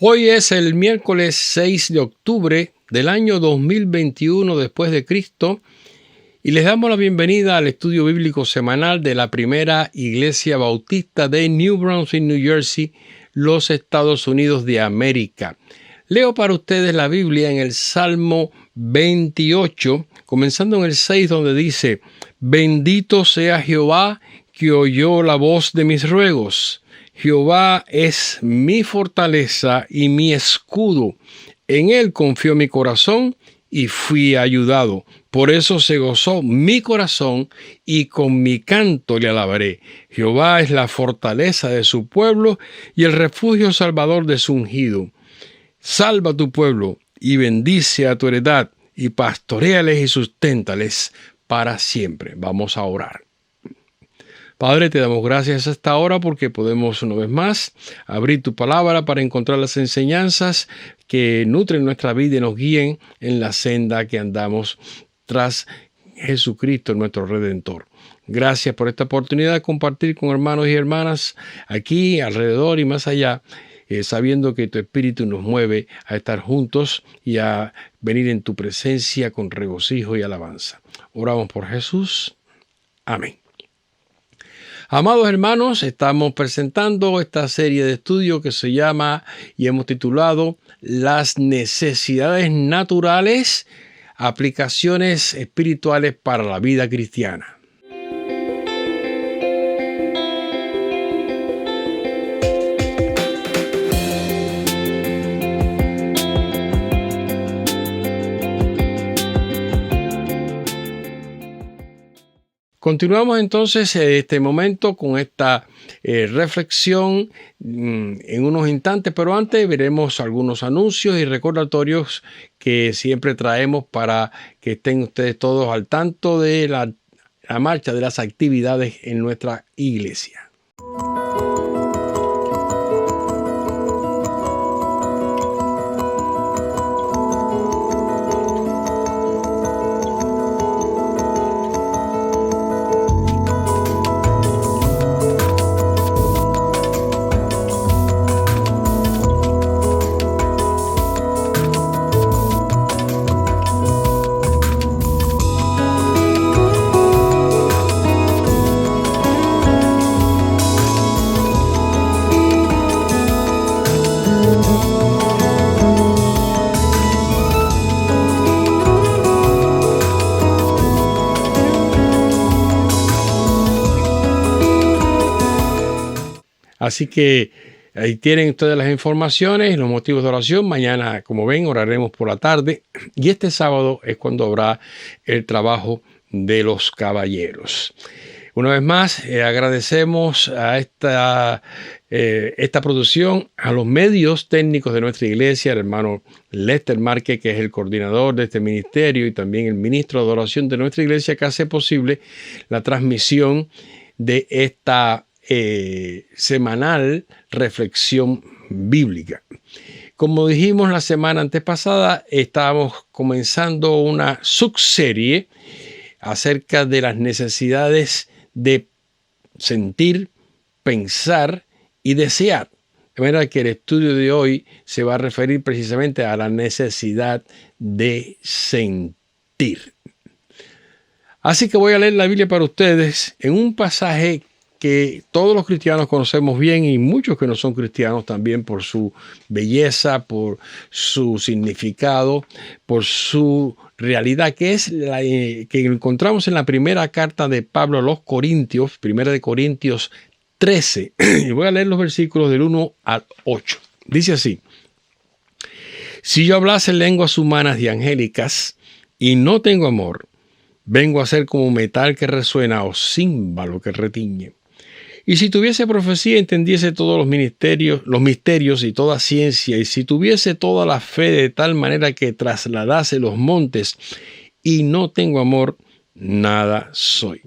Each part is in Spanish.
Hoy es el miércoles 6 de octubre del año 2021 después de Cristo y les damos la bienvenida al estudio bíblico semanal de la Primera Iglesia Bautista de New Brunswick, New Jersey, los Estados Unidos de América. Leo para ustedes la Biblia en el Salmo 28, comenzando en el 6, donde dice: Bendito sea Jehová que oyó la voz de mis ruegos. Jehová es mi fortaleza y mi escudo. En él confió mi corazón y fui ayudado. Por eso se gozó mi corazón y con mi canto le alabaré. Jehová es la fortaleza de su pueblo y el refugio salvador de su ungido. Salva a tu pueblo y bendice a tu heredad y pastoréales y susténtales para siempre. Vamos a orar. Padre, te damos gracias a esta hora porque podemos una vez más abrir tu palabra para encontrar las enseñanzas que nutren nuestra vida y nos guíen en la senda que andamos tras Jesucristo, nuestro Redentor. Gracias por esta oportunidad de compartir con hermanos y hermanas aquí, alrededor y más allá, sabiendo que tu Espíritu nos mueve a estar juntos y a venir en tu presencia con regocijo y alabanza. Oramos por Jesús. Amén. Amados hermanos, estamos presentando esta serie de estudios que se llama y hemos titulado Las necesidades naturales, aplicaciones espirituales para la vida cristiana. Continuamos entonces este momento con esta reflexión en unos instantes, pero antes veremos algunos anuncios y recordatorios que siempre traemos para que estén ustedes todos al tanto de la marcha de las actividades en nuestra iglesia. Así que ahí tienen todas las informaciones y los motivos de oración. Mañana, como ven, oraremos por la tarde. Y este sábado es cuando habrá el trabajo de los caballeros. Una vez más, agradecemos a esta producción, a los medios técnicos de nuestra iglesia, el hermano Lester Márquez, que es el coordinador de este ministerio y también el ministro de oración de nuestra iglesia, que hace posible la transmisión de esta semanal reflexión bíblica. Como dijimos la semana antepasada, estábamos comenzando una subserie acerca de las necesidades de sentir, pensar y desear. De manera que el estudio de hoy se va a referir precisamente a la necesidad de sentir. Así que voy a leer la Biblia para ustedes en un pasaje que todos los cristianos conocemos bien y muchos que no son cristianos también por su belleza, por su significado, por su realidad, que es la que encontramos en la primera carta de Pablo a los Corintios, primera de Corintios 13. Y voy a leer los versículos del 1 al 8. Dice así: Si yo hablase lenguas humanas y angélicas y no tengo amor, vengo a ser como metal que resuena o címbalo que retiñe. Y si tuviese profecía, entendiese todos los misterios y toda ciencia, y si tuviese toda la fe de tal manera que trasladase los montes, y no tengo amor, nada soy.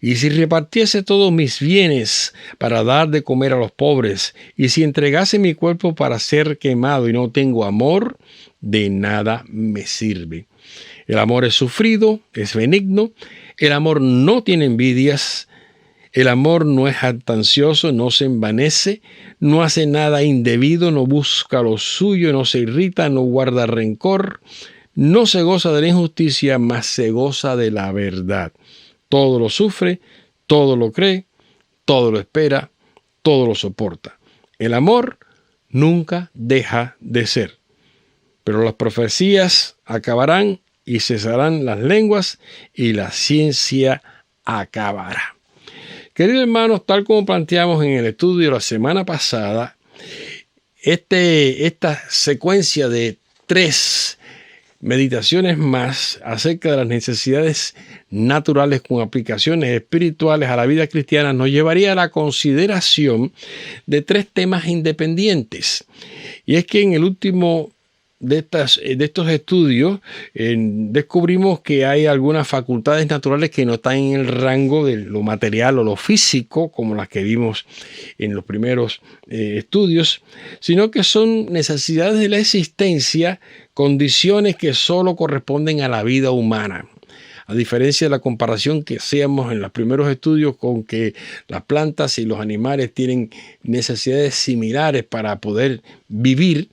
Y si repartiese todos mis bienes para dar de comer a los pobres, y si entregase mi cuerpo para ser quemado y no tengo amor, de nada me sirve. El amor es sufrido, es benigno, el amor no tiene envidias, El amor no es jactancioso, no se envanece, no hace nada indebido, no busca lo suyo, no se irrita, no guarda rencor, no se goza de la injusticia, mas se goza de la verdad. Todo lo sufre, todo lo cree, todo lo espera, todo lo soporta. El amor nunca deja de ser. Pero las profecías acabarán y cesarán las lenguas y la ciencia acabará. Queridos hermanos, tal como planteamos en el estudio la semana pasada, esta secuencia de 3 meditaciones más acerca de las necesidades naturales con aplicaciones espirituales a la vida cristiana nos llevaría a la consideración de 3 temas independientes. Y es que en el último de estos estudios descubrimos que hay algunas facultades naturales que no están en el rango de lo material o lo físico, como las que vimos en los primeros estudios, sino que son necesidades de la existencia, condiciones que solo corresponden a la vida humana. A diferencia de la comparación que hacíamos en los primeros estudios con que las plantas y los animales tienen necesidades similares para poder vivir,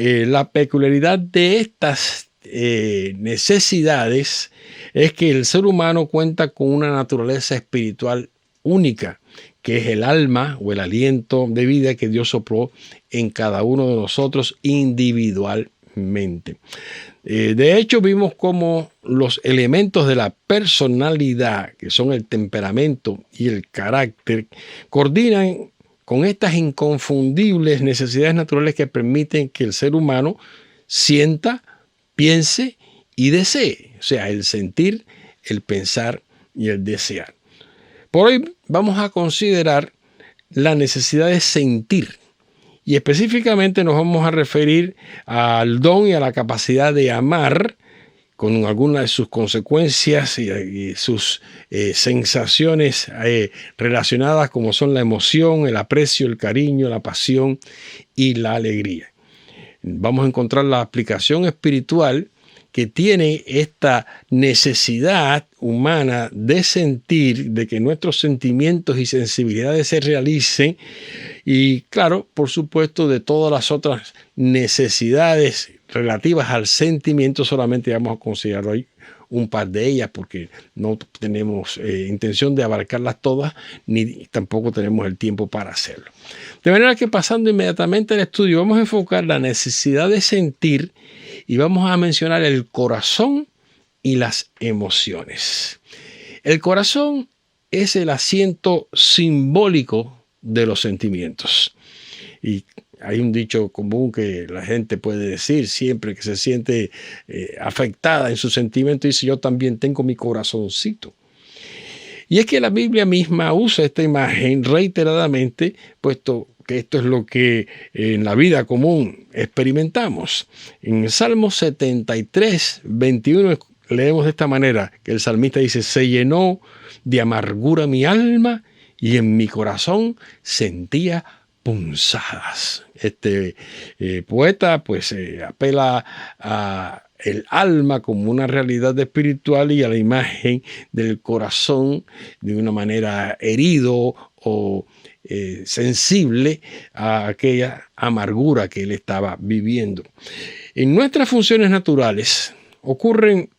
la peculiaridad de estas necesidades es que el ser humano cuenta con una naturaleza espiritual única, que es el alma o el aliento de vida que Dios sopló en cada uno de nosotros individualmente. De hecho, vimos cómo los elementos de la personalidad, que son el temperamento y el carácter, coordinan con estas inconfundibles necesidades naturales que permiten que el ser humano sienta, piense y desee. O sea, el sentir, el pensar y el desear. Por hoy vamos a considerar la necesidad de sentir. Y específicamente nos vamos a referir al don y a la capacidad de amar con algunas de sus consecuencias y sus sensaciones relacionadas como son la emoción, el aprecio, el cariño, la pasión y la alegría. Vamos a encontrar la aplicación espiritual que tiene esta necesidad humana de sentir, de que nuestros sentimientos y sensibilidades se realicen y, claro, por supuesto, de todas las otras necesidades relativas al sentimiento. Solamente vamos a considerar hoy un par de ellas porque no tenemos intención de abarcarlas todas ni tampoco tenemos el tiempo para hacerlo. De manera que pasando inmediatamente al estudio vamos a enfocar la necesidad de sentir y vamos a mencionar el corazón y las emociones. El corazón es el asiento simbólico de los sentimientos. Y hay un dicho común que la gente puede decir siempre que se siente afectada en su sentimiento, dice: yo también tengo mi corazoncito. Y es que la Biblia misma usa esta imagen reiteradamente, puesto que esto es lo que en la vida común experimentamos. En el Salmo 73, 21 leemos de esta manera, que el salmista dice: se llenó de amargura mi alma y en mi corazón sentía punzadas. Este poeta pues apela a el alma como una realidad espiritual y a la imagen del corazón de una manera herido o sensible a aquella amargura que él estaba viviendo. En nuestras funciones naturales ocurren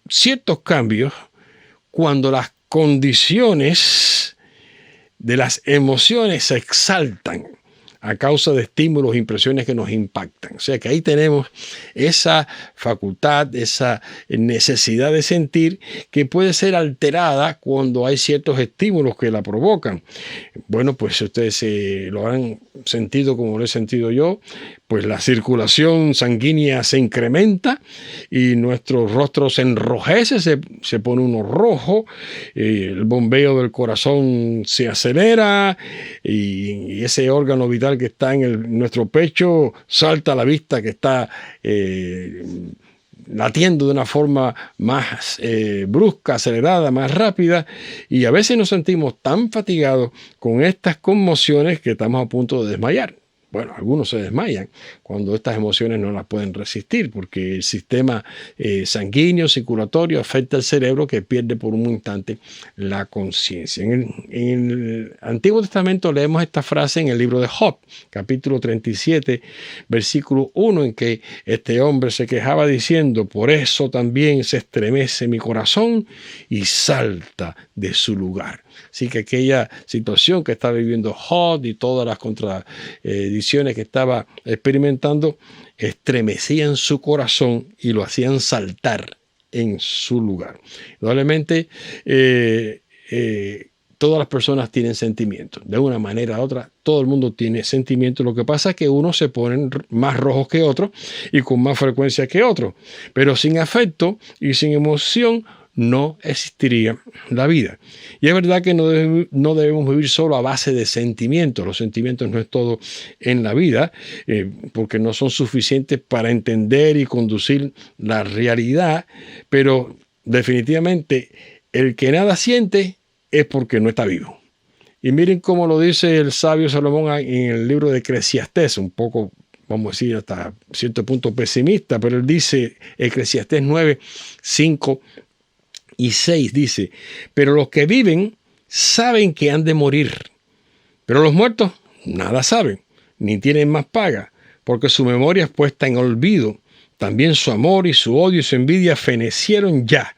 ciertos cambios cuando las condiciones de las emociones se exaltan a causa de estímulos e impresiones que nos impactan. O sea que ahí tenemos esa facultad, esa necesidad de sentir que puede ser alterada cuando hay ciertos estímulos que la provocan. Bueno, pues ustedes lo han sentido como lo he sentido yo, pues la circulación sanguínea se incrementa y nuestro rostro se enrojece, se pone uno rojo, el bombeo del corazón se acelera y ese órgano vital que está en nuestro pecho salta a la vista, que está latiendo de una forma más brusca, acelerada, más rápida, y a veces nos sentimos tan fatigados con estas conmociones que estamos a punto de desmayar. bueno, algunos se desmayan cuando estas emociones no las pueden resistir, porque el sistema sanguíneo, circulatorio, afecta al cerebro, que pierde por un instante la conciencia. En el Antiguo Testamento leemos esta frase en el libro de Job, capítulo 37, versículo 1, en que este hombre se quejaba diciendo: por eso también se estremece mi corazón y salta de su lugar. Así que aquella situación que estaba viviendo Job y todas las contradicciones que estaba experimentando estremecían su corazón y lo hacían saltar en su lugar. Probablemente todas las personas tienen sentimientos. De una manera u otra, todo el mundo tiene sentimientos. Lo que pasa es que unos se ponen más rojos que otros y con más frecuencia que otros. Pero sin afecto y sin emoción no existiría la vida. Y es verdad que no debemos vivir solo a base de sentimientos. Los sentimientos no es todo en la vida, porque no son suficientes para entender y conducir la realidad, pero definitivamente el que nada siente es porque no está vivo. Y miren cómo lo dice el sabio Salomón en el libro de Eclesiastés, un poco, vamos a decir, hasta cierto punto pesimista, pero él dice, Eclesiastés 9, 5 y 6, dice: pero los que viven saben que han de morir, pero los muertos nada saben, ni tienen más paga, porque su memoria es puesta en olvido. También su amor y su odio y su envidia fenecieron ya,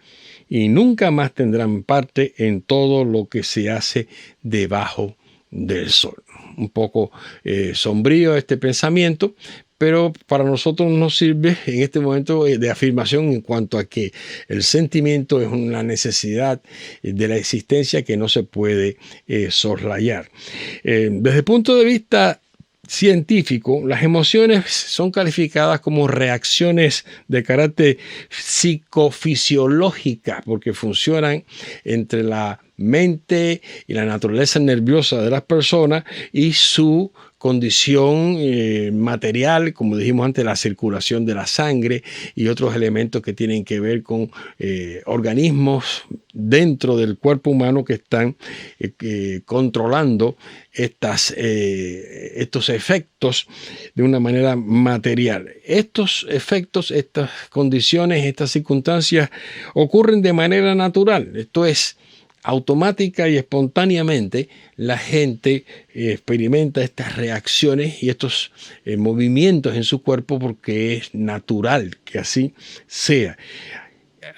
y nunca más tendrán parte en todo lo que se hace debajo del sol. Un poco sombrío este pensamiento, pero para nosotros nos sirve en este momento de afirmación en cuanto a que el sentimiento es una necesidad de la existencia que no se puede soslayar. Desde el punto de vista científico, las emociones son calificadas como reacciones de carácter psicofisiológica, porque funcionan entre la mente y la naturaleza nerviosa de las personas y su condición material, como dijimos antes, la circulación de la sangre y otros elementos que tienen que ver con organismos dentro del cuerpo humano que están controlando estos efectos de una manera material. Estos efectos, estas condiciones, estas circunstancias ocurren de manera natural. Esto es, automática y espontáneamente la gente experimenta estas reacciones y estos movimientos en su cuerpo porque es natural que así sea.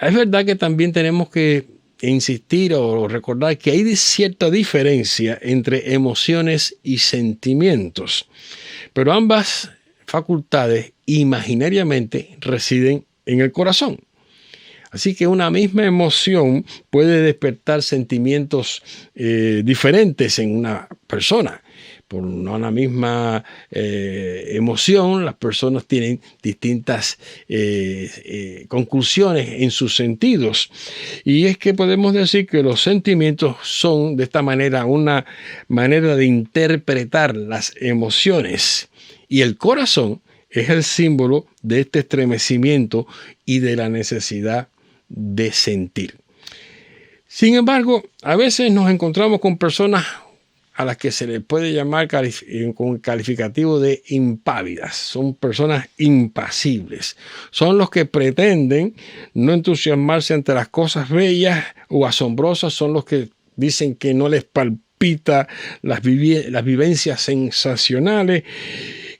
Es verdad que también tenemos que insistir o recordar que hay cierta diferencia entre emociones y sentimientos, pero ambas facultades imaginariamente residen en el corazón. Así que una misma emoción puede despertar sentimientos diferentes en una persona. Por una misma emoción, las personas tienen distintas conclusiones en sus sentidos. Y es que podemos decir que los sentimientos son, de esta manera, una manera de interpretar las emociones. Y el corazón es el símbolo de este estremecimiento y de la necesidad de sentir. Sin embargo, a veces nos encontramos con personas a las que se les puede llamar con el calificativo de impávidas. Son personas impasibles. Son los que pretenden no entusiasmarse ante las cosas bellas o asombrosas. Son los que dicen que no les palpita las vivencias sensacionales,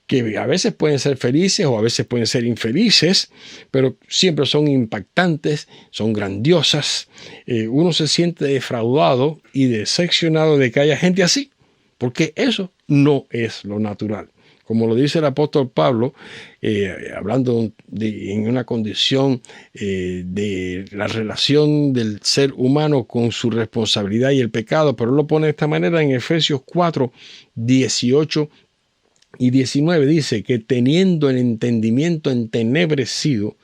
que a veces pueden ser felices o a veces pueden ser infelices, pero siempre son impactantes, son grandiosas. Uno se siente defraudado y decepcionado de que haya gente así, porque eso no es lo natural. Como lo dice el apóstol Pablo, hablando en una condición de la relación del ser humano con su responsabilidad y el pecado, pero él lo pone de esta manera en Efesios 4, 18 y 19, dice que teniendo el entendimiento entenebrecido,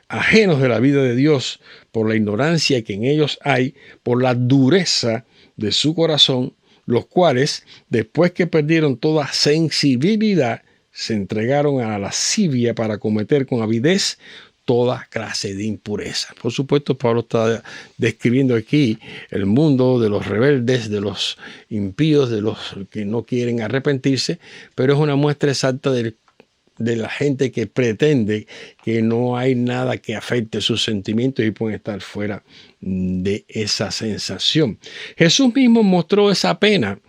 ajenos de la vida de Dios por la ignorancia que en ellos hay, por la dureza de su corazón, los cuales, después que perdieron toda sensibilidad, se entregaron a la lascivia para cometer con avidez toda clase de impureza. Por supuesto, Pablo está describiendo aquí el mundo de los rebeldes, de los impíos, de los que no quieren arrepentirse, pero es una muestra exacta de la gente que pretende que no hay nada que afecte sus sentimientos y pueden estar fuera de esa sensación. Jesús mismo mostró esa pena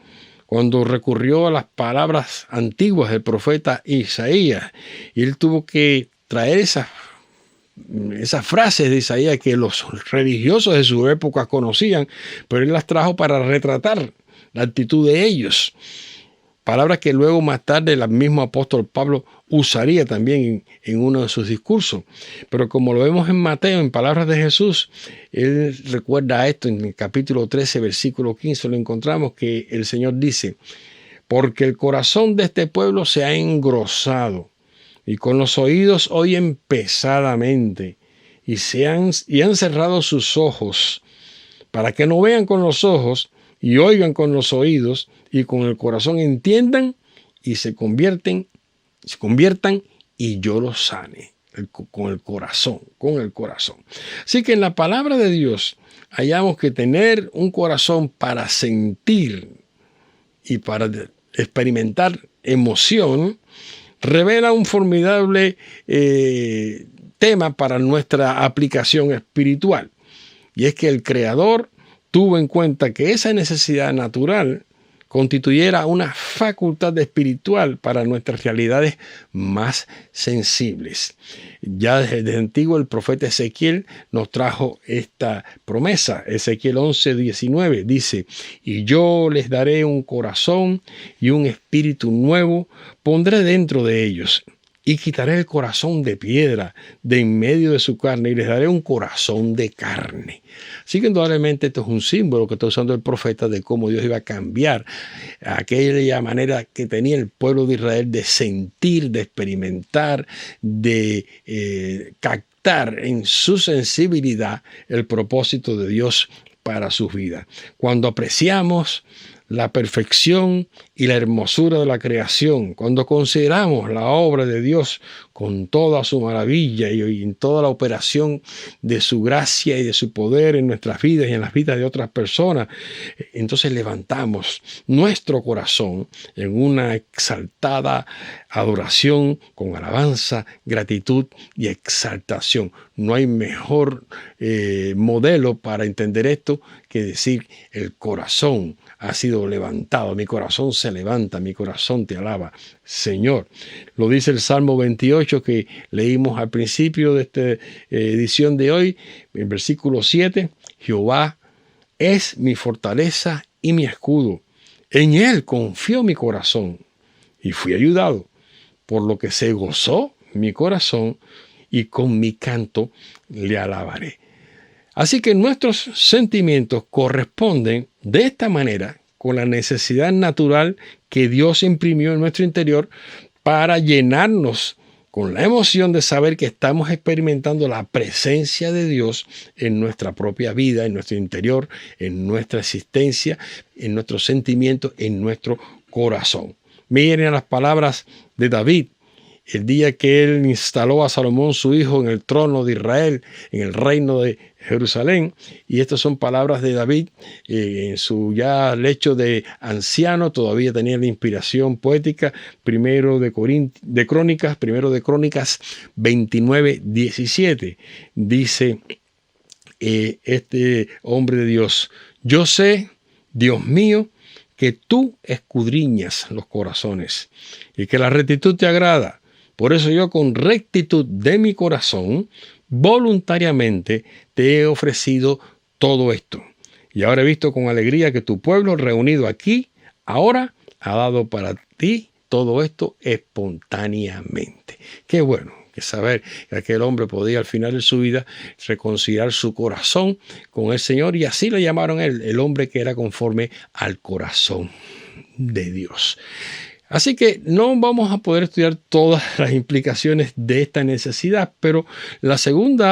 cuando recurrió a las palabras antiguas del profeta Isaías, y él tuvo que traer esas frases de Isaías que los religiosos de su época conocían, pero él las trajo para retratar la actitud de ellos. Palabras que luego más tarde el mismo apóstol Pablo usaría también en uno de sus discursos. Pero como lo vemos en Mateo, en palabras de Jesús, él recuerda esto en el capítulo 13, versículo 15, lo encontramos que el Señor dice: porque el corazón de este pueblo se ha engrosado y con los oídos oyen pesadamente y han cerrado sus ojos para que no vean con los ojos y oigan con los oídos y con el corazón entiendan y se conviertan y yo los sane. Con el corazón. Así que en la palabra de Dios hallamos que tener un corazón para sentir y para experimentar emoción revela un formidable tema para nuestra aplicación espiritual. Y es que el Creador tuvo en cuenta que esa necesidad natural constituyera una facultad espiritual para nuestras realidades más sensibles. Ya desde antiguo el profeta Ezequiel nos trajo esta promesa. Ezequiel 11:19 dice: y yo les daré un corazón y un espíritu nuevo, pondré dentro de ellos. Y quitaré el corazón de piedra de en medio de su carne y les daré un corazón de carne. Así que indudablemente esto es un símbolo que está usando el profeta de cómo Dios iba a cambiar aquella manera que tenía el pueblo de Israel de sentir, de experimentar, de captar en su sensibilidad el propósito de Dios para sus vidas. Cuando apreciamos la perfección y la hermosura de la creación, cuando consideramos la obra de Dios con toda su maravilla y en toda la operación de su gracia y de su poder en nuestras vidas y en las vidas de otras personas, entonces levantamos nuestro corazón en una exaltada adoración con alabanza, gratitud y exaltación. No hay mejor modelo para entender esto que decir: el corazón ha sido levantado, mi corazón se levanta, mi corazón te alaba, Señor. Lo dice el Salmo 28 que leímos al principio de esta edición de hoy, en versículo 7, Jehová es mi fortaleza y mi escudo, en él confió mi corazón y fui ayudado, por lo que se gozó mi corazón y con mi canto le alabaré. Así que nuestros sentimientos corresponden de esta manera con la necesidad natural que Dios imprimió en nuestro interior para llenarnos con la emoción de saber que estamos experimentando la presencia de Dios en nuestra propia vida, en nuestro interior, en nuestra existencia, en nuestros sentimientos, en nuestro corazón. Miren las palabras de David el día que él instaló a Salomón, su hijo, en el trono de Israel, en el reino de Jerusalén. Y estas son palabras de David en su ya lecho de anciano. Todavía tenía la inspiración poética. Primero de Crónicas 29:17. Dice este hombre de Dios: yo sé, Dios mío, que tú escudriñas los corazones y que la rectitud te agrada. Por eso yo, con rectitud de mi corazón, voluntariamente te he ofrecido todo esto. Y ahora he visto con alegría que tu pueblo reunido aquí ahora ha dado para ti todo esto espontáneamente. Qué bueno que saber que aquel hombre podía al final de su vida reconciliar su corazón con el Señor, y así le llamaron a él, el hombre que era conforme al corazón de Dios. Así que no vamos a poder estudiar todas las implicaciones de esta necesidad, pero el segundo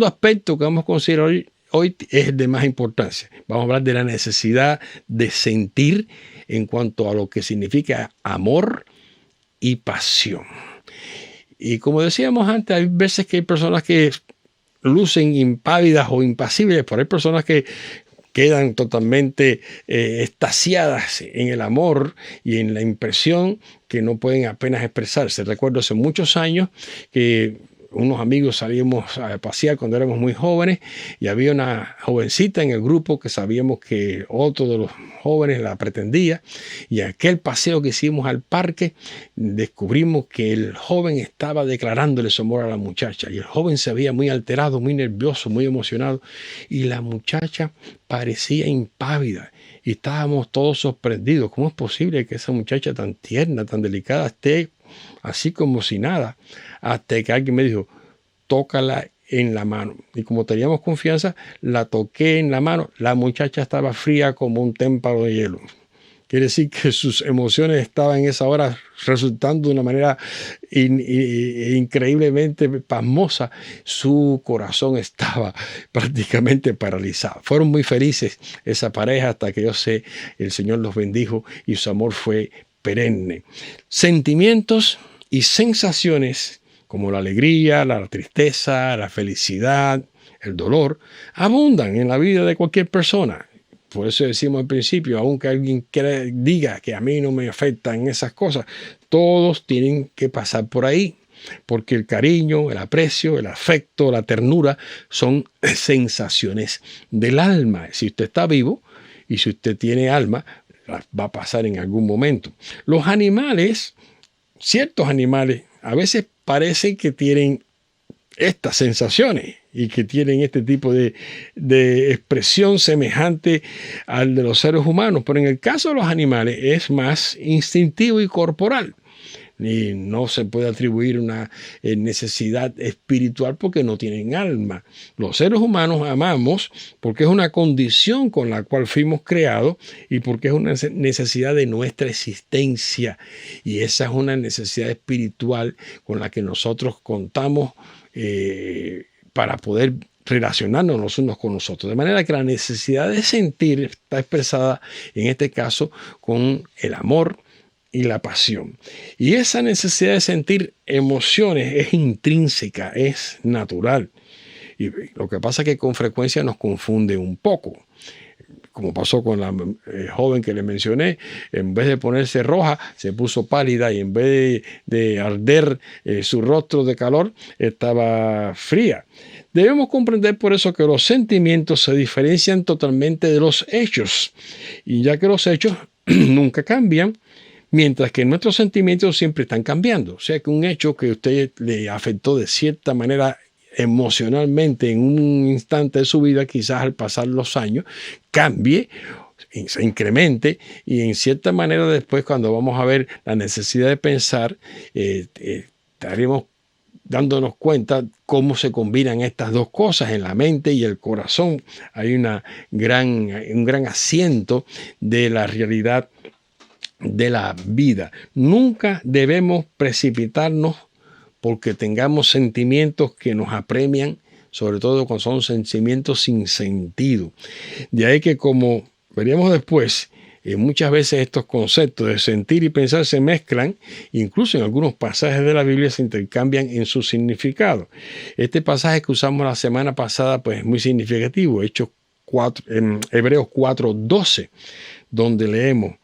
aspecto que vamos a considerar hoy es el de más importancia. Vamos a hablar de la necesidad de sentir en cuanto a lo que significa amor y pasión. Y como decíamos antes, hay veces que hay personas que lucen impávidas o impasibles, pero hay personas que quedan totalmente extasiadas en el amor y en la impresión que no pueden apenas expresarse. Recuerdo hace muchos años que unos amigos salíamos a pasear cuando éramos muy jóvenes y había una jovencita en el grupo que sabíamos que otro de los jóvenes la pretendía, y aquel paseo que hicimos al parque descubrimos que el joven estaba declarándole su amor a la muchacha, y el joven se veía muy alterado, muy nervioso, muy emocionado, y la muchacha parecía impávida. Y estábamos todos sorprendidos. ¿Cómo es posible que esa muchacha tan tierna, tan delicada, esté así como si nada? Hasta que alguien me dijo, tócala en la mano. Y como teníamos confianza, la toqué en la mano. La muchacha estaba fría como un témpano de hielo. Quiere decir que sus emociones estaban en esa hora resultando de una manera increíblemente pasmosa. Su corazón estaba prácticamente paralizado. Fueron muy felices esa pareja hasta que el Señor los bendijo y su amor fue perenne. Sentimientos y sensaciones como la alegría, la tristeza, la felicidad, el dolor, abundan en la vida de cualquier persona. Por eso decimos al principio, aunque alguien diga que a mí no me afectan esas cosas, todos tienen que pasar por ahí, porque el cariño, el aprecio, el afecto, la ternura son sensaciones del alma. Si usted está vivo y si usted tiene alma, va a pasar en algún momento. Los animales, ciertos animales, a veces parecen que tienen estas sensaciones y que tienen este tipo de expresión semejante al de los seres humanos, pero en el caso de los animales es más instintivo y corporal. Y no se puede atribuir una necesidad espiritual porque no tienen alma. Los seres humanos amamos porque es una condición con la cual fuimos creados y porque es una necesidad de nuestra existencia. Y esa es una necesidad espiritual con la que nosotros contamos para poder relacionarnos los unos con los otros. De manera que la necesidad de sentir está expresada en este caso con el amor y la pasión. Y esa necesidad de sentir emociones es intrínseca, es natural. Y lo que pasa es que con frecuencia nos confunde un poco. Como pasó con la joven que le mencioné, en vez de ponerse roja, se puso pálida, y en vez de arder su rostro de calor, estaba fría. Debemos comprender por eso que los sentimientos se diferencian totalmente de los hechos, y ya que los hechos nunca cambian, mientras que nuestros sentimientos siempre están cambiando. O sea que un hecho que a usted le afectó de cierta manera emocionalmente en un instante de su vida, quizás al pasar los años cambie, se incremente, y en cierta manera después, cuando vamos a ver la necesidad de pensar, estaremos dándonos cuenta cómo se combinan estas dos cosas en la mente y el corazón. Hay un gran asiento de la realidad de la vida. Nunca debemos precipitarnos porque tengamos sentimientos que nos apremian, sobre todo cuando son sentimientos sin sentido. De ahí que, como veríamos después, muchas veces estos conceptos de sentir y pensar se mezclan, incluso en algunos pasajes de la Biblia se intercambian en su significado. Este pasaje que usamos la semana pasada pues es muy significativo, en Hebreos 4:12, donde leemos: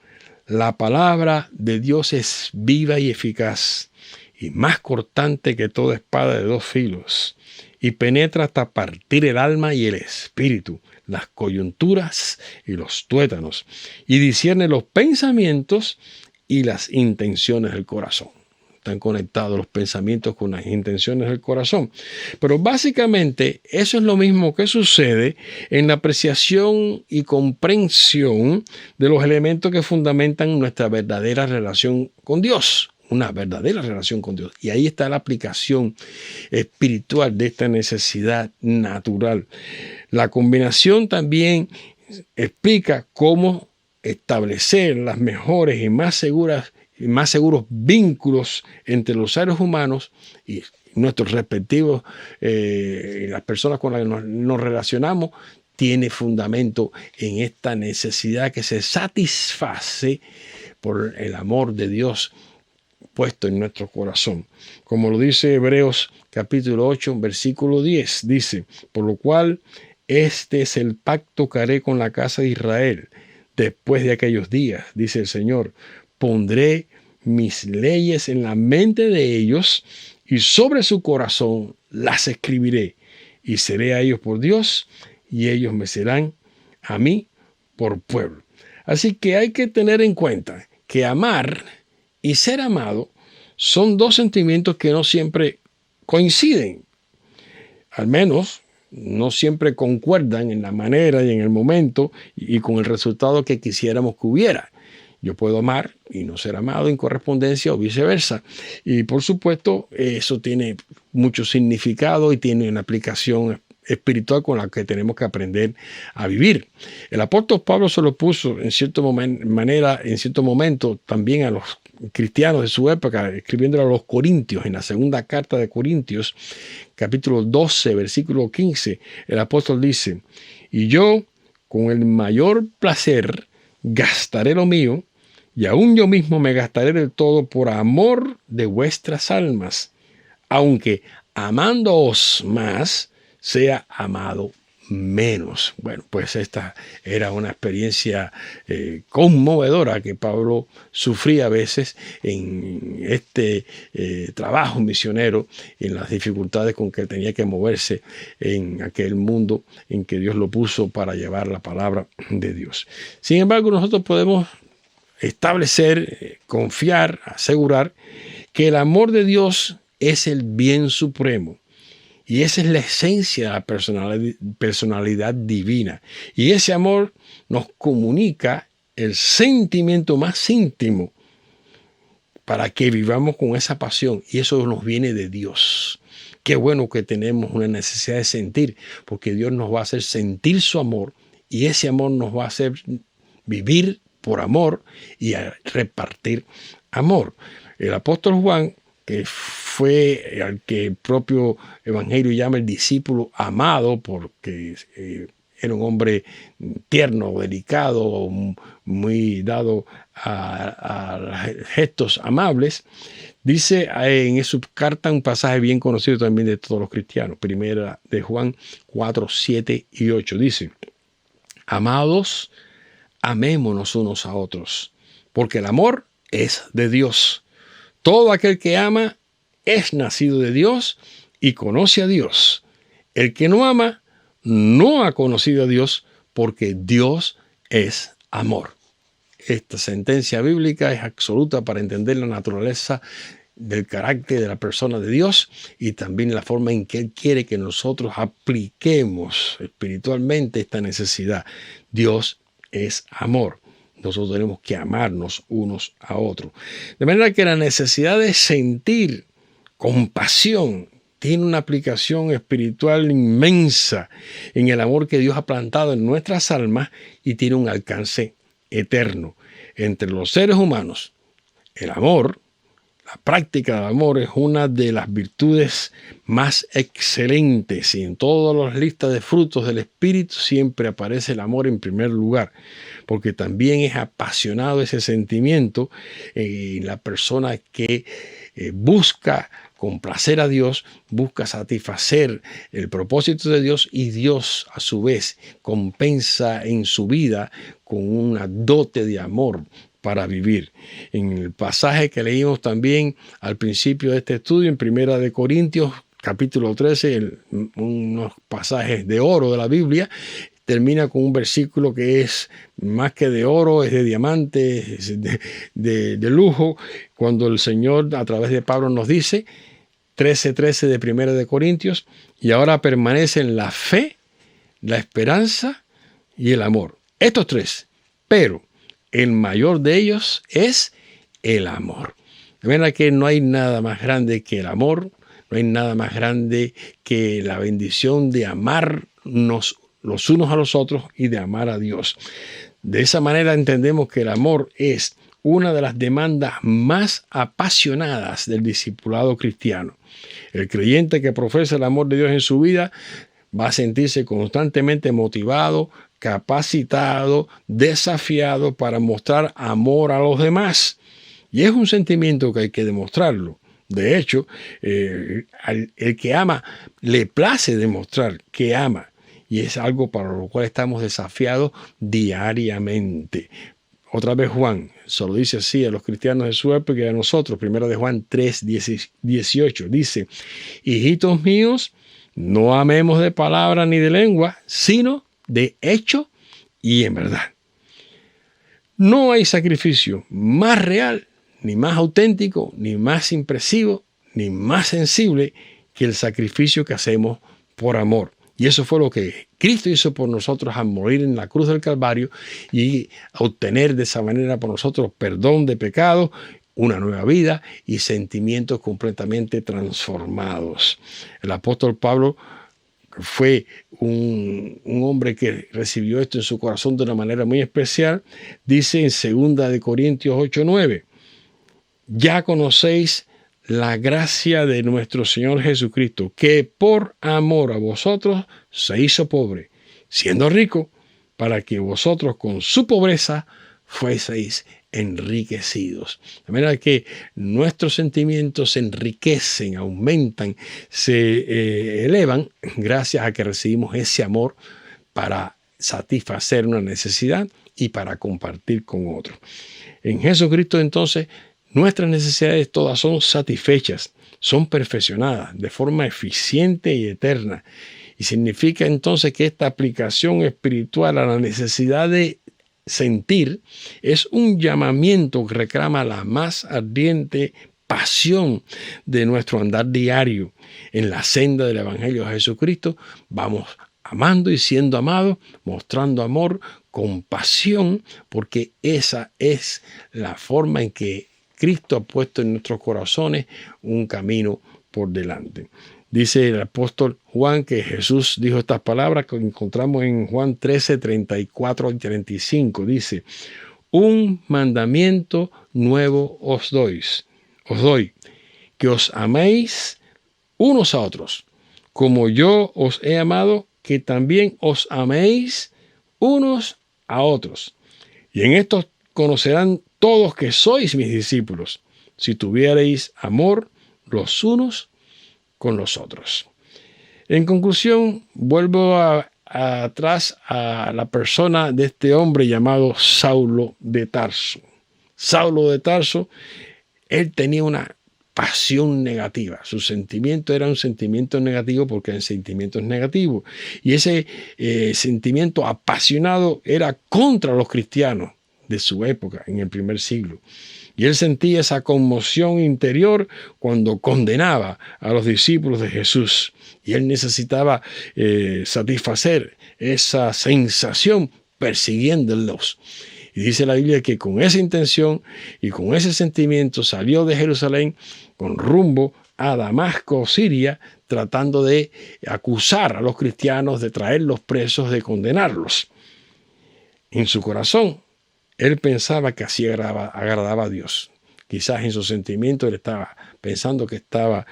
la palabra de Dios es viva y eficaz, y más cortante que toda espada de dos filos, y penetra hasta partir el alma y el espíritu, las coyunturas y los tuétanos, y discierne los pensamientos y las intenciones del corazón. Están conectados los pensamientos con las intenciones del corazón. Pero básicamente eso es lo mismo que sucede en la apreciación y comprensión de los elementos que fundamentan nuestra verdadera relación con Dios. Una verdadera relación con Dios. Y ahí está la aplicación espiritual de esta necesidad natural. La combinación también explica cómo establecer las mejores y más seguros vínculos entre los seres humanos y nuestros respectivos, las personas con las que nos relacionamos, tiene fundamento en esta necesidad que se satisface por el amor de Dios puesto en nuestro corazón. Como lo dice Hebreos capítulo 8, versículo 10, dice, por lo cual este es el pacto que haré con la casa de Israel después de aquellos días, dice el Señor. Pondré mis leyes en la mente de ellos y sobre su corazón las escribiré. Y seré a ellos por Dios y ellos me serán a mí por pueblo. Así que hay que tener en cuenta que amar y ser amado son dos sentimientos que no siempre coinciden. Al menos no siempre concuerdan en la manera y en el momento y con el resultado que quisiéramos que hubiera. Yo puedo amar y no ser amado en correspondencia o viceversa. Y por supuesto, eso tiene mucho significado y tiene una aplicación espiritual con la que tenemos que aprender a vivir. El apóstol Pablo se lo puso en cierta manera, en cierto momento, también a los cristianos de su época, escribiéndolo a los Corintios, en la segunda carta de Corintios, capítulo 12, versículo 15, el apóstol dice, y yo con el mayor placer gastaré lo mío, y aún yo mismo me gastaré del todo por amor de vuestras almas, aunque amándoos más, sea amado menos. Bueno, pues esta era una experiencia conmovedora que Pablo sufría a veces en este trabajo misionero, en las dificultades con que tenía que moverse en aquel mundo en que Dios lo puso para llevar la palabra de Dios. Sin embargo, nosotros podemos establecer, confiar, asegurar que el amor de Dios es el bien supremo. Y esa es la esencia de la personalidad divina. Y ese amor nos comunica el sentimiento más íntimo para que vivamos con esa pasión. Y eso nos viene de Dios. Qué bueno que tenemos una necesidad de sentir, porque Dios nos va a hacer sentir su amor. Y ese amor nos va a hacer vivir por amor y a repartir amor. El apóstol Juan, que fue al que el propio Evangelio llama el discípulo amado, porque era un hombre tierno, delicado, muy dado a gestos amables, dice en su carta un pasaje bien conocido también de todos los cristianos, primera de Juan 4, 7 y 8, dice, amados, amémonos unos a otros, porque el amor es de Dios. Todo aquel que ama es nacido de Dios y conoce a Dios. El que no ama no ha conocido a Dios, porque Dios es amor. Esta sentencia bíblica es absoluta para entender la naturaleza del carácter de la persona de Dios y también la forma en que Él quiere que nosotros apliquemos espiritualmente esta necesidad. Dios es amor. Nosotros tenemos que amarnos unos a otros. De manera que la necesidad de sentir compasión tiene una aplicación espiritual inmensa en el amor que Dios ha plantado en nuestras almas y tiene un alcance eterno. Entre los seres humanos, el amor, la práctica del amor es una de las virtudes más excelentes y en todas las listas de frutos del Espíritu siempre aparece el amor en primer lugar, porque también es apasionado ese sentimiento en la persona que busca complacer a Dios, busca satisfacer el propósito de Dios y Dios a su vez compensa en su vida con una dote de amor para vivir. En el pasaje que leímos también al principio de este estudio, en Primera de Corintios, capítulo 13, unos pasajes de oro de la Biblia, termina con un versículo que es más que de oro, es de diamante, es de lujo, cuando el Señor a través de Pablo nos dice, 13:13 de Primera de Corintios, y ahora permanecen la fe, la esperanza y el amor. Estos tres, pero el mayor de ellos es el amor. De manera que no hay nada más grande que el amor, no hay nada más grande que la bendición de amarnos los unos a los otros y de amar a Dios. De esa manera entendemos que el amor es una de las demandas más apasionadas del discipulado cristiano. El creyente que profesa el amor de Dios en su vida va a sentirse constantemente motivado, capacitado, desafiado para mostrar amor a los demás. Y es un sentimiento que hay que demostrarlo. De hecho, el que ama le place demostrar que ama. Y es algo para lo cual estamos desafiados diariamente. Otra vez Juan, solo dice así a los cristianos de su época y a nosotros. Primero de Juan 3:18 dice: hijitos míos, no amemos de palabra ni de lengua, sino de hecho y en verdad. No hay sacrificio más real, ni más auténtico, ni más impresivo, ni más sensible que el sacrificio que hacemos por amor. Y eso fue lo que Cristo hizo por nosotros al morir en la cruz del Calvario y obtener de esa manera por nosotros perdón de pecados, una nueva vida y sentimientos completamente transformados. El apóstol Pablo fue un hombre que recibió esto en su corazón de una manera muy especial. Dice en 2 Corintios 8:9: ya conocéis la gracia de nuestro Señor Jesucristo, que por amor a vosotros se hizo pobre, siendo rico, para que vosotros con su pobreza fueseis enriquecidos. De manera que nuestros sentimientos se enriquecen, aumentan, se elevan gracias a que recibimos ese amor para satisfacer una necesidad y para compartir con otros. En Jesucristo entonces nuestras necesidades todas son satisfechas, son perfeccionadas de forma eficiente y eterna. Y significa entonces que esta aplicación espiritual a la necesidad de sentir es un llamamiento que reclama la más ardiente pasión de nuestro andar diario. En la senda del Evangelio de Jesucristo vamos amando y siendo amados, mostrando amor, compasión, porque esa es la forma en que Cristo ha puesto en nuestros corazones un camino por delante. Dice el apóstol Juan que Jesús dijo estas palabras que encontramos en Juan 13:34 y 35. Dice: un mandamiento nuevo os doy, que os améis unos a otros, como yo os he amado, que también os améis unos a otros. Y en esto conocerán todos que sois mis discípulos, si tuviereis amor los unos con los otros. En conclusión, vuelvo atrás a la persona de este hombre llamado Saulo de Tarso. Saulo de Tarso, él tenía una pasión negativa. Su sentimiento era un sentimiento negativo porque el sentimiento es negativo. Y ese sentimiento apasionado era contra los cristianos de su época, en el primer siglo. Y él sentía esa conmoción interior cuando condenaba a los discípulos de Jesús. Y él necesitaba satisfacer esa sensación persiguiéndolos. Y dice la Biblia que con esa intención y con ese sentimiento salió de Jerusalén con rumbo a Damasco, Siria, tratando de acusar a los cristianos, de traerlos presos, de condenarlos. En su corazón, él pensaba que así agradaba a Dios. Quizás en su sentimiento él estaba pensando que estaba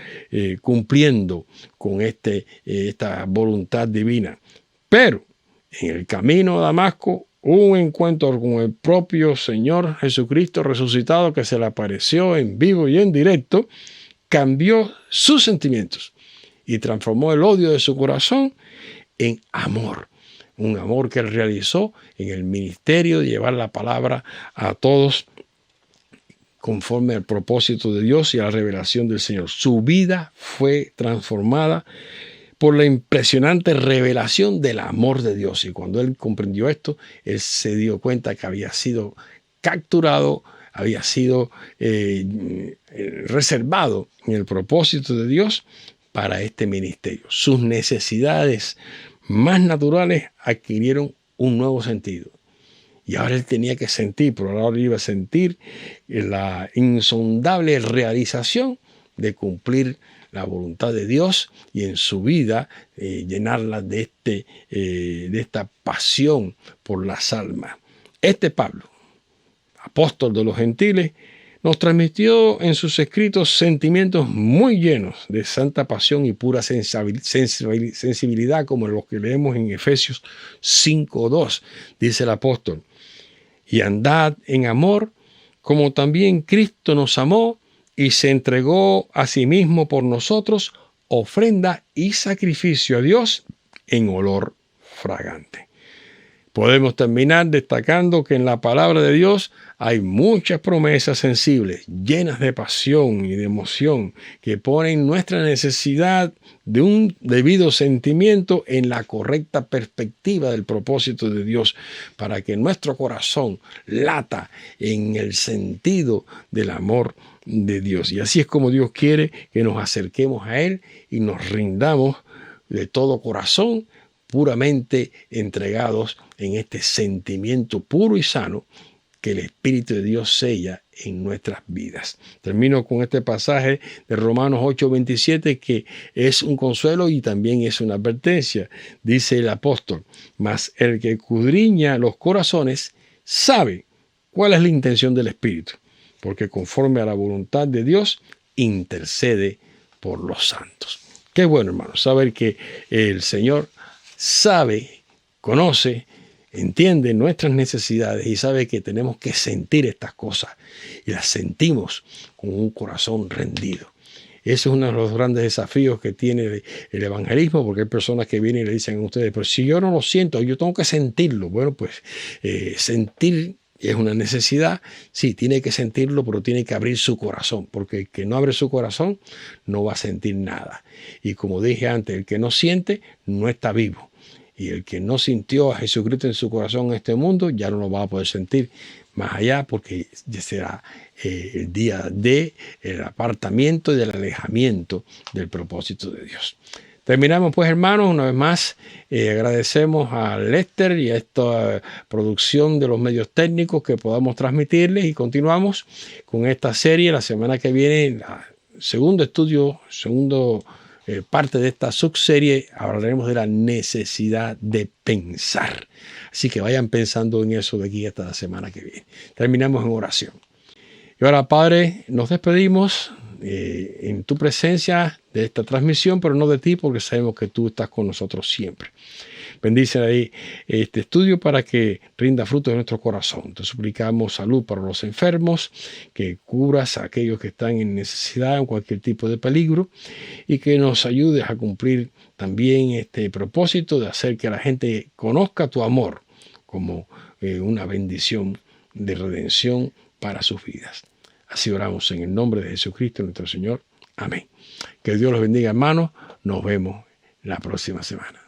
cumpliendo con esta voluntad divina. Pero en el camino a Damasco hubo un encuentro con el propio Señor Jesucristo resucitado que se le apareció en vivo y en directo, cambió sus sentimientos y transformó el odio de su corazón en amor. Un amor que él realizó en el ministerio de llevar la palabra a todos conforme al propósito de Dios y a la revelación del Señor. Su vida fue transformada por la impresionante revelación del amor de Dios. Y cuando él comprendió esto, él se dio cuenta que había sido capturado, había sido reservado en el propósito de Dios para este ministerio. Sus necesidades más naturales adquirieron un nuevo sentido. Y ahora él tenía que sentir, pero ahora iba a sentir la insondable realización de cumplir la voluntad de Dios y en su vida llenarla de esta pasión por las almas. Este Pablo, apóstol de los gentiles, nos transmitió en sus escritos sentimientos muy llenos de santa pasión y pura sensibilidad, como los que leemos en Efesios 5:2. Dice el apóstol: y andad en amor, como también Cristo nos amó y se entregó a sí mismo por nosotros, ofrenda y sacrificio a Dios en olor fragante. Podemos terminar destacando que en la palabra de Dios hay muchas promesas sensibles, llenas de pasión y de emoción, que ponen nuestra necesidad de un debido sentimiento en la correcta perspectiva del propósito de Dios, para que nuestro corazón lata en el sentido del amor de Dios. Y así es como Dios quiere que nos acerquemos a Él y nos rindamos de todo corazón, puramente entregados en este sentimiento puro y sano que el Espíritu de Dios sella en nuestras vidas. Termino con este pasaje de Romanos 8:27, que es un consuelo y también es una advertencia. Dice el apóstol: mas el que escudriña los corazones sabe cuál es la intención del Espíritu, porque conforme a la voluntad de Dios intercede por los santos. Qué bueno, hermano, saber que el Señor sabe, conoce, entiende nuestras necesidades y sabe que tenemos que sentir estas cosas, y las sentimos con un corazón rendido. Ese es uno de los grandes desafíos que tiene el evangelismo, porque hay personas que vienen y le dicen a ustedes: pero si yo no lo siento, yo tengo que sentirlo. Bueno, pues sentir es una necesidad. Sí, tiene que sentirlo, pero tiene que abrir su corazón, porque el que no abre su corazón no va a sentir nada. Y como dije antes, el que no siente no está vivo. Y el que no sintió a Jesucristo en su corazón en este mundo, ya no lo va a poder sentir más allá, porque ya será el día del apartamiento y del alejamiento del propósito de Dios. Terminamos pues, hermanos, una vez más. Agradecemos a Lester y a esta producción de los medios técnicos que podamos transmitirles, y continuamos con esta serie la semana que viene. Segundo parte de esta subserie, hablaremos de la necesidad de pensar. Así que vayan pensando en eso de aquí hasta la semana que viene. Terminamos en oración. Y ahora, Padre, nos despedimos en tu presencia de esta transmisión, pero no de ti, porque sabemos que tú estás con nosotros siempre. Bendice ahí este estudio para que rinda fruto de nuestro corazón. Te suplicamos salud para los enfermos, que cubras a aquellos que están en necesidad, en cualquier tipo de peligro, y que nos ayudes a cumplir también este propósito de hacer que la gente conozca tu amor como una bendición de redención para sus vidas. Así oramos en el nombre de Jesucristo nuestro Señor. Amén. Que Dios los bendiga, hermanos. Nos vemos la próxima semana.